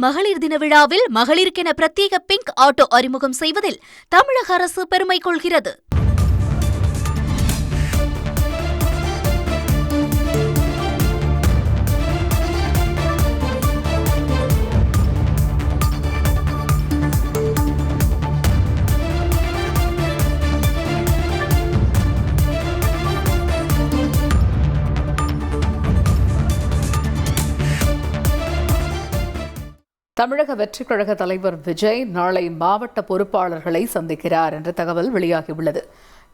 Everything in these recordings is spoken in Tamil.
மகளிர் தின விழாவில் மகளிருக்கென பிரத்யேக பிங்க் ஆட்டோ அறிமுகம் செய்வதில் தமிழக அரசு பெருமை கொள்கிறது. தமிழக வெற்றிக் கழக தலைவர் விஜய் நாளை மாவட்ட பொறுப்பாளர்களை சந்திக்கிறார் என்ற தகவல் வெளியாகியுள்ளது.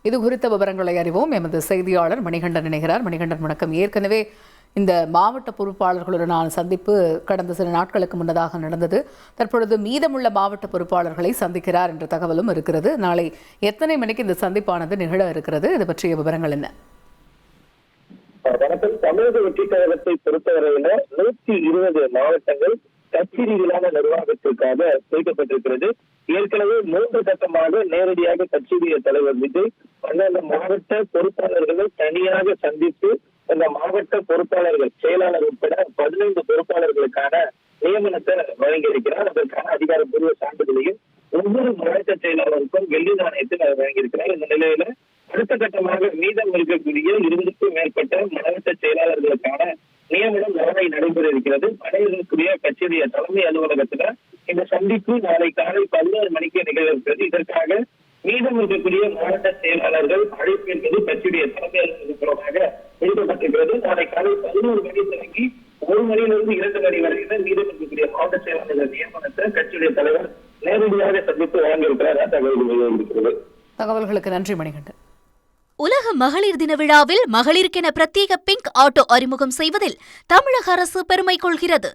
இதுகுறித்த விவரங்களை அறிவோம். எமது செய்தியாளர் மணிகண்டன் இணைகிறார். மணிகண்டன், வணக்கம். ஏற்கனவே இந்த மாவட்ட பொறுப்பாளர்களுடனான சந்திப்பு கடந்த சில நாட்களுக்கு முன்னதாக நடந்தது. தற்பொழுது மீதமுள்ள மாவட்ட பொறுப்பாளர்களை சந்திக்கிறார் என்ற தகவலும் இருக்கிறது. நாளை எத்தனை மணிக்கு இந்த சந்திப்பானது நிகழ இருக்கிறது? இது பற்றிய விவரங்கள் என்ன? வணக்கம். தமிழக வெற்றிக் கழகத்தை பொறுத்தவரையில 120 மாவட்டங்கள் கட்சி ரீதியிலான நிர்வாகத்திற்காக சேர்க்கப்பட்டிருக்கிறது. ஏற்கனவே 3 கட்டமாக நேரடியாக கட்சியுடைய தலைவர் விஜய் அந்தந்த மாவட்ட பொறுப்பாளர்களை தனியாக சந்தித்து அந்த மாவட்ட பொறுப்பாளர்கள் செயலாளர் உட்பட 15 பொறுப்பாளர்களுக்கான நியமனத்தை வழங்கியிருக்கிறார். அதற்கான அதிகாரப்பூர்வ சான்றிதழையும் ஒவ்வொரு மாவட்ட செயலாளருக்கும் வெள்ளி நாணயத்தில் வழங்கியிருக்கிறார். இந்த நிலையில அடுத்த கட்டமாக மீதம் இருக்கக்கூடிய 20க்கும் மேற்பட்ட மாவட்ட செயலாளர்களுக்கான நியமனம் நாளை நடைபெற இருக்கிறது. நடைபெறக்கூடிய கட்சியுடைய தலைமை அலுவலகத்துல இந்த சந்திப்பு நாளை காலை 11 மணிக்கு நிகழ இருக்கிறது. இதற்காக மீதம் இருக்கக்கூடிய மாவட்ட செயலாளர்கள் அழைப்பு என்பது கட்சியுடைய தலைமை அலுவலகமாக எடுக்கப்பட்டிருக்கிறது. நாளை காலை 11 மணி தொடங்கி 1 மணியிலிருந்து 2 மணி வரையில மீதம் இருக்கக்கூடிய மாவட்ட செயலாளர்கள் நியமனத்தை கட்சியுடைய தலைவர் நேரடியாக சந்தித்து வழங்கியிருக்கிறார். தகவல் வெளியாகியிருக்கிறது. தகவல்களுக்கு நன்றி மணிகண்டன். உலக மகளிர் தின விழாவில் மகளிருக்கென பிரத்யேக பிங்க் ஆட்டோ அறிமுகம் செய்வதில் தமிழக அரசு பெருமை கொள்கிறது.